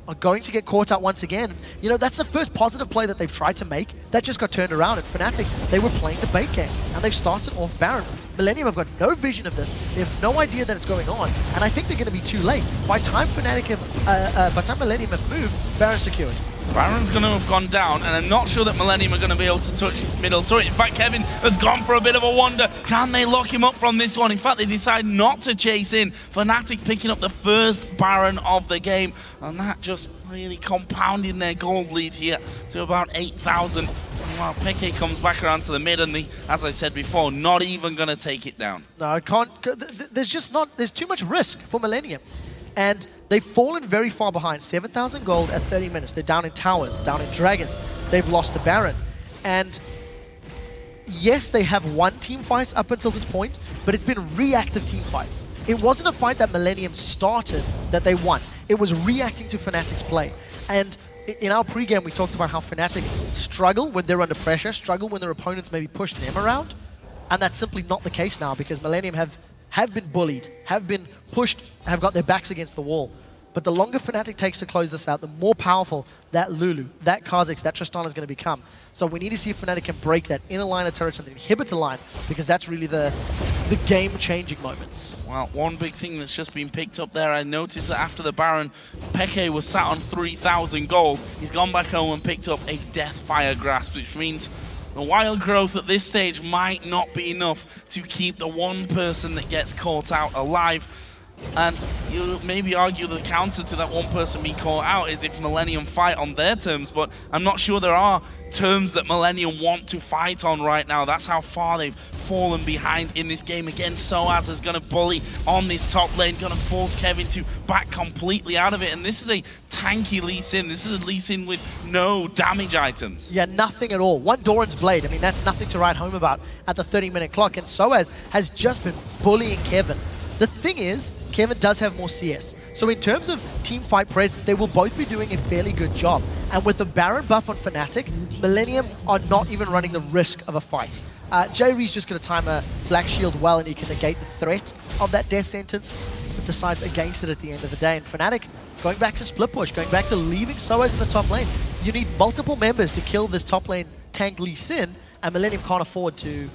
are going to get caught out once again. You know, that's the first positive play that they've tried to make. That just got turned around, and Fnatic, they were playing the bait game, and they've started off Baron. Millenium have got no vision of this. They have no idea that it's going on, and I think they're going to be too late. By time Millenium have moved, Baron secured.
Baron's going to have gone down, and I'm not sure that Millenium are going to be able to touch this middle turret. In fact, Kevin has gone for a bit of a wander. Can they lock him up from this one? In fact, they decide not to chase in. Fnatic picking up the first Baron of the game, and that just really compounding their gold lead here to about 8,000. While Peke comes back around to the mid, and as I said before, not even going to take it down.
No, I can't. There's too much risk for Millenium. And they've fallen very far behind. 7,000 gold at 30 minutes. They're down in towers, down in dragons. They've lost the Baron. And yes, they have won team fights up until this point, but it's been reactive team fights. It wasn't a fight that Millenium started that they won. It was reacting to Fnatic's play. And in our pregame, we talked about how Fnatic struggle when they're under pressure, struggle when their opponents maybe push them around. And that's simply not the case now, because Millenium have been bullied, have been pushed, have got their backs against the wall. But the longer Fnatic takes to close this out, the more powerful that Lulu, that Kha'Zix, that Tristana is going to become. So we need to see if Fnatic can break that inner line of turrets and the inhibitor line, because that's really the game-changing moments.
Well, one big thing that's just been picked up there, I noticed that after the Baron, Peke was sat on 3,000 gold. He's gone back home and picked up a Deathfire Grasp, which means the wild growth at this stage might not be enough to keep the one person that gets caught out alive. And you maybe argue the counter to that one person being caught out is if Millenium fight on their terms, but I'm not sure there are terms that Millenium want to fight on right now. That's how far they've fallen behind in this game. Again, Soaz is going to bully on this top lane, going to force Kevin to back completely out of it. And this is a tanky Lee Sin. This is a Lee Sin with no damage items.
Yeah, nothing at all. One Doran's Blade. I mean, that's nothing to write home about at the 30-minute clock. And Soaz has just been bullying Kevin. The thing is, Kevin does have more CS. So in terms of team fight presence, they will both be doing a fairly good job. And with the Baron buff on Fnatic, Millenium are not even running the risk of a fight. J-Ree's just going to time a Black Shield well, and he can negate the threat of that death sentence, but decides against it at the end of the day. And Fnatic going back to split push, going back to leaving Soaz in the top lane. You need multiple members to kill this top lane tank Lee Sin, and Millenium can't afford to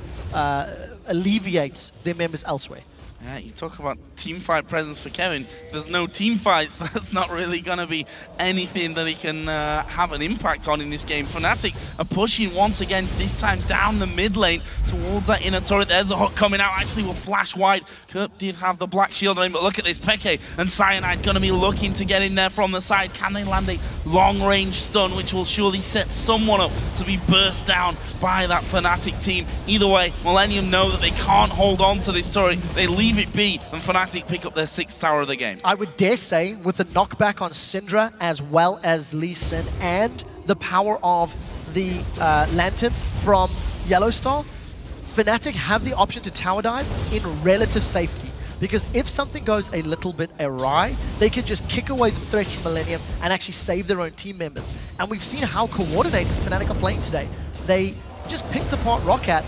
alleviate their members elsewhere.
Yeah, you talk about team fight presence for Kevin. There's no team fights. That's not really going to be anything that he can have an impact on in this game. Fnatic are pushing once again, this time down the mid lane towards that inner turret. There's the hook coming out. Actually, will flash wide. Kerp did have the Black Shield on him, but look at this. Peke and Cyanide going to be looking to get in there from the side. Can they land a long-range stun, which will surely set someone up to be burst down by that Fnatic team? Either way, Millenium know that they can't hold on to this turret. They leave it be, and Fnatic pick up their 6th tower of the game.
I would dare say, with the knockback on Syndra as well as Lee Sin and the power of the Lantern from Yellowstar, Fnatic have the option to tower dive in relative safety. because if something goes a little bit awry, they can just kick away the threat from Millenium and actually save their own team members. And we've seen how coordinated Fnatic are playing today. They just picked apart Roccat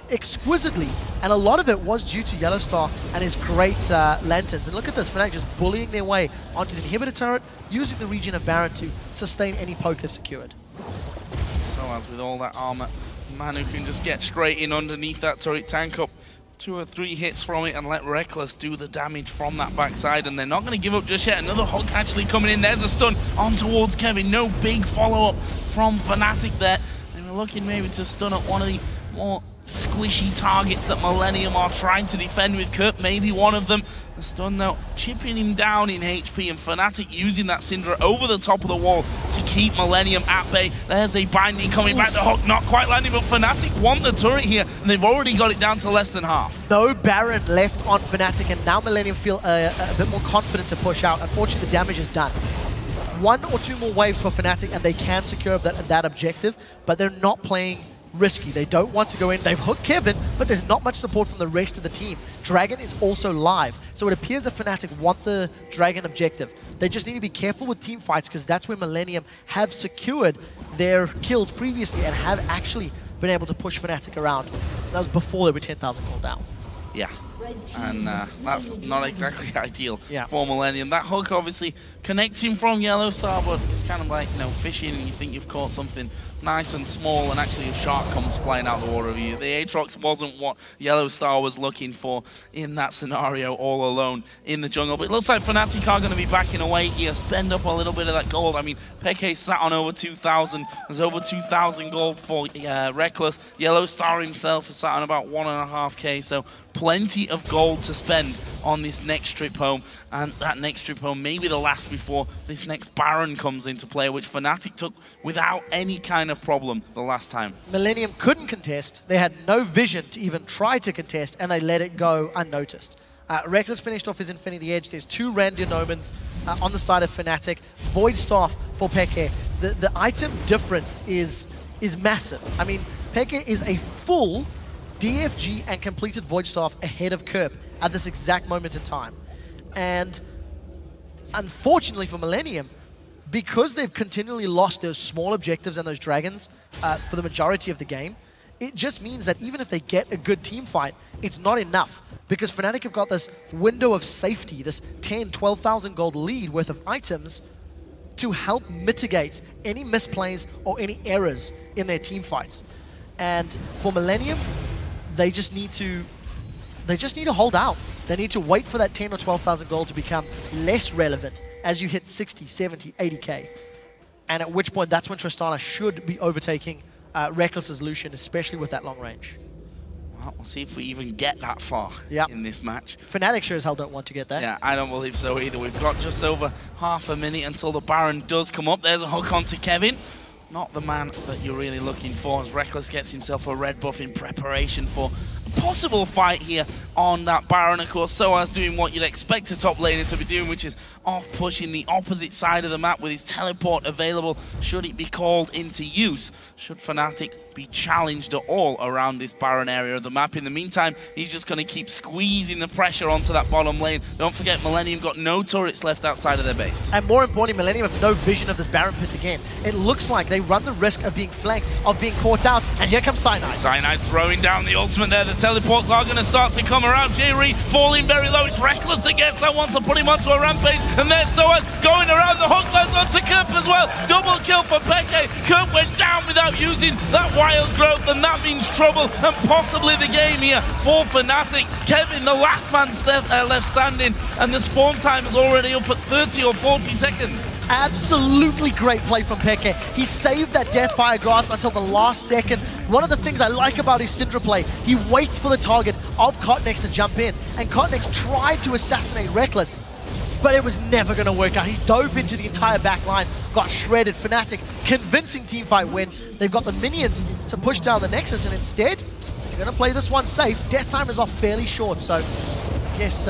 exquisitely, and a lot of it was due to Yellowstar and his great lanterns. And look at this, Fnatic just bullying their way onto the inhibitor turret, using the region of Baron to sustain any poke they've secured.
So as with all that armor, Manu can just get straight in underneath that turret, tank up 2 or 3 hits from it and let Reckless do the damage from that backside, and they're not going to give up just yet. Another hook actually coming in. There's a stun on towards Kevin. No big follow-up from Fnatic there. They were looking maybe to stun at one of the more squishy targets that Millenium are trying to defend with Kurt, maybe one of them. The stun though, chipping him down in HP, and Fnatic using that Syndra over the top of the wall to keep Millenium at bay. There's a binding coming back, the hook not quite landing, but Fnatic won the turret here, and they've already got it down to less than half.
No Baron left on Fnatic, and now Millenium feel a bit more confident to push out. Unfortunately, the damage is done. 1 or 2 more waves for Fnatic, and they can secure that objective, but they're not playing risky. They don't want to go in. They've hooked Kevin, but there's not much support from the rest of the team. Dragon is also live, so it appears that Fnatic want the Dragon objective. They just need to be careful with team fights, because that's where Millenium have secured their kills previously and have actually been able to push Fnatic around. That was before they were 10,000 gold down.
Yeah, and that's not exactly ideal for Millenium. That hook obviously connecting from Yellowstar, but it's kind of like, you know, fishing and you think you've caught something nice and small, and actually a shark comes flying out the water of you. The Aatrox wasn't what Yellowstar was looking for in that scenario, all alone in the jungle. But it looks like Fnatic are going to be backing away here, spend up a little bit of that gold. I mean, Peke sat on over 2,000. There's over 2,000 gold for Reckless. Yellowstar himself is sat on about 1.5k, so plenty of gold to spend on this next trip home, and that next trip home may be the last before this next Baron comes into play, which Fnatic took without any kind of problem the last time.
Millenium couldn't contest. They had no vision to even try to contest, and they let it go unnoticed. Reckless finished off his Infinity Edge. There's 2 Randian Omens on the side of Fnatic. Void Staff for Peke. The item difference is massive. I mean, Peke is a full DFG and completed Void Staff ahead of Kerp at this exact moment in time. And unfortunately for Millenium, because they've continually lost those small objectives and those dragons for the majority of the game, it just means that even if they get a good team fight, it's not enough. Because Fnatic have got this window of safety, this 10, 12,000 gold lead worth of items to help mitigate any misplays or any errors in their team fights. And for Millenium, they just need to hold out. They need to wait for that 10 or 12,000 gold to become less relevant as you hit 60, 70, 80k. And at which point, that's when Tristana should be overtaking Reckless's Lucian, especially with that long range.
Well, we'll see if we even get that far in this match.
Fnatic sure as hell don't want to get that.
Yeah, I don't believe so either. We've got just over half a minute until the Baron does come up. There's a hook onto Kevin. Not the man that you're really looking for, as Reckless gets himself a red buff in preparation for a possible fight here on that Baron. Of course, Soaz doing what you'd expect a top laner to be doing, which is off pushing the opposite side of the map with his teleport available should it be called into use. Should Fnatic be challenged at all around this Baron area of the map. In the meantime, he's just going to keep squeezing the pressure onto that bottom lane. Don't forget, Millenium got no turrets left outside of their base.
And more importantly, Millenium have no vision of this Baron pit again. It looks like they run the risk of being flanked, of being caught out, and here comes Cyanide.
Cyanide throwing down the ultimate there. The teleports are going to start to come around. J-Reed falling very low. It's Reckless that gets that one to put him onto a rampage, and there's Soaz going around. The hook lands onto Kerp as well. Double kill for Peke. Kerp went down without using that wild growth, and that means trouble and possibly the game here for Fnatic. Kevin, the last man left standing, and the spawn time is already up at 30 or 40 seconds.
Absolutely great play from Peke. He saved that Deathfire Grasp until the last second. One of the things I like about his Syndra play, he waits for the target of Cotnex to jump in, and Cotnex tried to assassinate Reckless, but it was never going to work out. He dove into the entire back line, got shredded. Fnatic, convincing teamfight win. They've got the minions to push down the Nexus, and instead, they're going to play this one safe. Death time is off fairly short, so I guess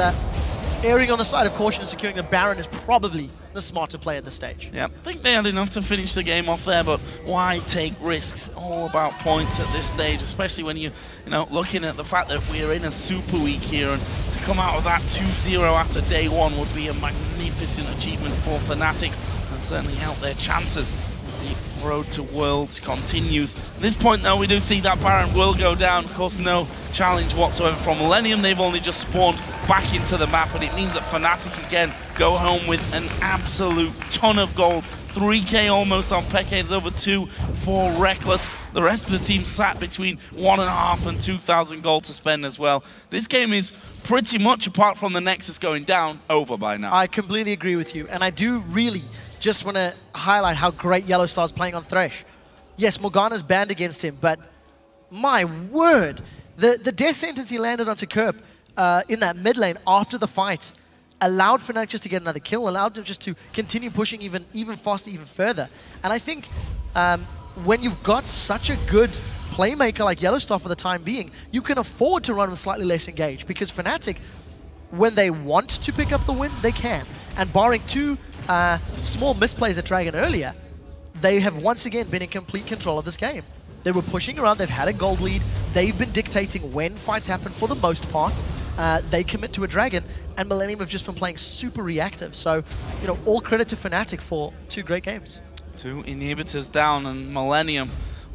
erring on the side of caution and securing the Baron is probably the smarter play at this stage.
Yeah, I think they had enough to finish the game off there, but why take risks? All about points at this stage, especially when you know, looking at the fact that we're in a super week here, and to come out of that 2-0 after day one would be a magnificent achievement for Fnatic and certainly help their chances as the road to Worlds continues. At this point, though, we do see that Baron will go down. Of course, no challenge whatsoever from Millenium. They've only just spawned back into the map, and it means that Fnatic again go home with an absolute ton of gold. 3K almost on Peke, it's over 2 for Reckless. The rest of the team sat between 1.5 and 2,000 gold to spend as well. This game is pretty much, apart from the Nexus going down, over by now.
I completely agree with you, and I do really just want to highlight how great Yellowstar's playing on Thresh. Yes, Morgana's banned against him, but my word, the death sentence he landed onto Kerp in that mid lane after the fight allowed Fnatic just to get another kill, allowed them just to continue pushing even faster, even further. And I think when you've got such a good playmaker like Yellowstar for the time being, you can afford to run with slightly less engaged, because Fnatic, when they want to pick up the wins, they can. And barring 2 small misplays at Dragon earlier, they have once again been in complete control of this game. They were pushing around, they've had a gold lead, they've been dictating when fights happen for the most part. They commit to a Dragon, and Millenium have just been playing super reactive. So, you know, all credit to Fnatic for 2 great games.
2 inhibitors down, and Millenium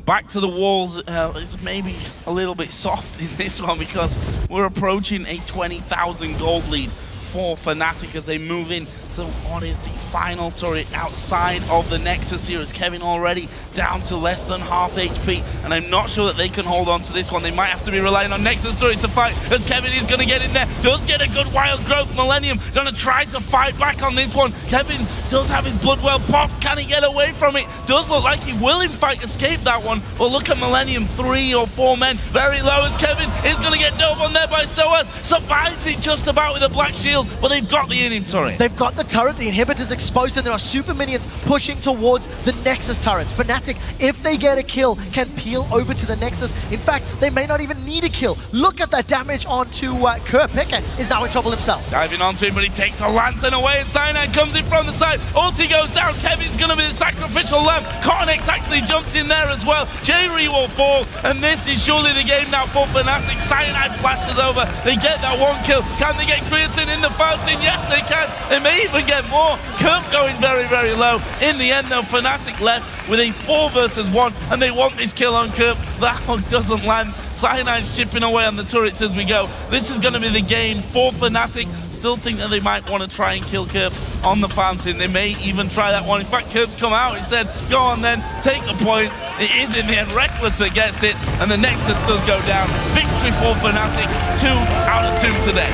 back to the walls is maybe a little bit soft in this one, because we're approaching a 20,000 gold lead for Fnatic as they move in to what is the final turret outside of the Nexus here, as Kevin already down to less than half HP, and I'm not sure that they can hold on to this one. They might have to be relying on Nexus turrets to fight, as Kevin is going to get in there, does get a good wild growth. Millenium going to try to fight back on this one. Kevin does have his blood well popped, can he get away from it? Does look like he will in fact escape that one, but look at Millenium, 3 or 4 men very low, as Kevin is going to get dove on there by Soaz, survives it just about with a black shield, but they've got the in-him turret.
They've got the turret, the inhibitor's exposed, and there are super minions pushing towards the Nexus turrets. Fnatic, if they get a kill, can peel over to the Nexus. In fact, they may not even need a kill. Look at that damage onto Kerp. Peke is now in trouble himself.
Diving onto him, but he takes a lantern away, and Cyanide comes in from the side. Ulti goes down, Kevin's going to be the sacrificial lamb. Cornex actually jumps in there as well. J-Re will fall, and this is surely the game now for Fnatic. Cyanide flashes over, they get that 1 kill. Can they get Creatine in the fountain? Yes, they can. They may even get more. Kerp going very, very low. In the end, though, Fnatic left with a 4 versus 1, and they want this kill on Kerp. That one doesn't land. Cyanide's chipping away on the turrets as we go. This is going to be the game for Fnatic. Still think that they might want to try and kill Kerp on the fountain. They may even try that one. In fact, Kerp's come out. He said, go on then, take the point. It is in the end Reckless that gets it, and the Nexus does go down. Victory for Fnatic, 2 out of 2 today.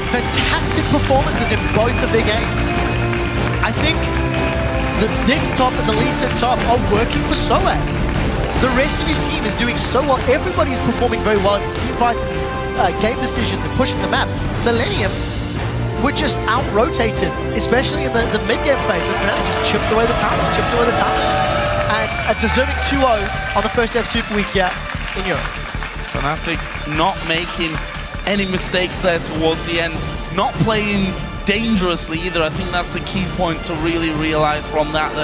Fantastic performances in both of their games. I think the Ziggs top and the Lee Sin top are working for Soaz. The rest of his team is doing so well. Everybody's performing very well in his team fights and his game decisions and pushing the map. Millenium were just out-rotated, especially in the mid-game phase, where Fnatic just chipped away the towers, and a deserving 2-0 on the first day of Super Week here in Europe.
Fnatic not making any mistakes there towards the end, not playing dangerously either. I think that's the key point to really realize from that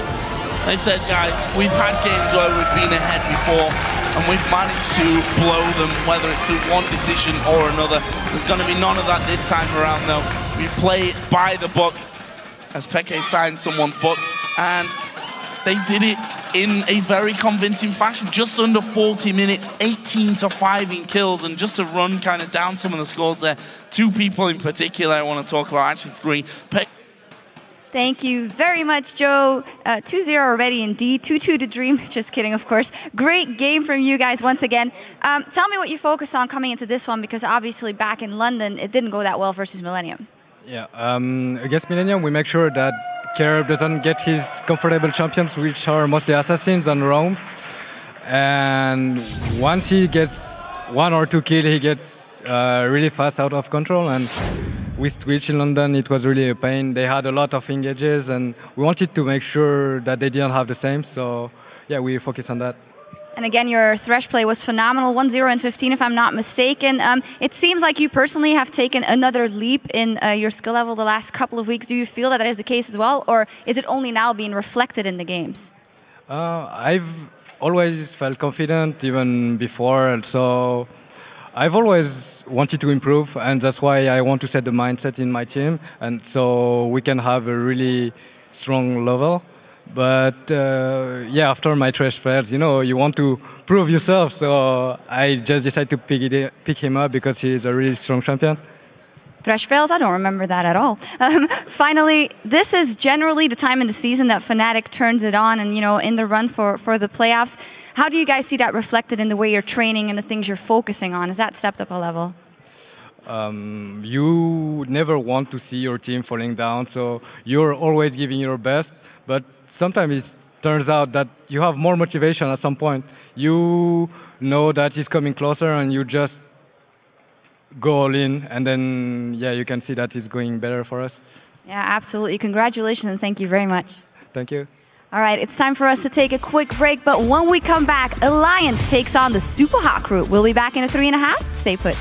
they said, guys, we've had games where we've been ahead before and we've managed to blow them, whether it's through one decision or another. There's going to be none of that this time around, though. We play it by the book, as Peke signed someone's book, and they did it in a very convincing fashion. Just under 40 minutes, 18-5 in kills, and just to run kind of down some of the scores there, 2 people in particular I want to talk about, actually 3.
Thank you very much, Joe. 2-0 already indeed. 2-2 to Dream. Just kidding, of course. Great game from you guys once again. Tell me what you focus on coming into this one, because obviously back in London, it didn't go that well versus Millenium.
Yeah, against Millenium, we make sure that Kerp doesn't get his comfortable champions, which are mostly assassins and roams. And once he gets 1 or 2 kills, he gets really fast out of control. And with Twitch in London, it was really a pain. They had a lot of engages, and we wanted to make sure that they didn't have the same. So yeah, we focused on that.
And again, your Thresh play was phenomenal, 1-0 and 15 if I'm not mistaken. It seems like you personally have taken another leap in your skill level the last couple of weeks. Do you feel that that is the case as well, or is it only now being reflected in the games?
I've always felt confident, even before, so I've always wanted to improve, and that's why I want to set the mindset in my team, and so we can have a really strong level. But yeah, after my trash fails, you know, you want to prove yourself, so I just decided to pick him up because he is a really strong champion.
Thresh fails? I don't remember that at all. Finally, this is generally the time in the season that Fnatic turns it on and, you know, in the run for the playoffs. How do you guys see that reflected in the way you're training and the things you're focusing on? Is that stepped up a level?
You never want to see your team falling down, so you're always giving your best, but sometimes it turns out that you have more motivation at some point. You know that he's coming closer and you just go all in, and then, yeah, you can see that it's going better for us.
Yeah, absolutely. Congratulations and thank you very much.
Thank you.
All right, it's time for us to take a quick break, but when we come back, Alliance takes on the Super Hawk crew. We'll be back in a 3.5. Stay put.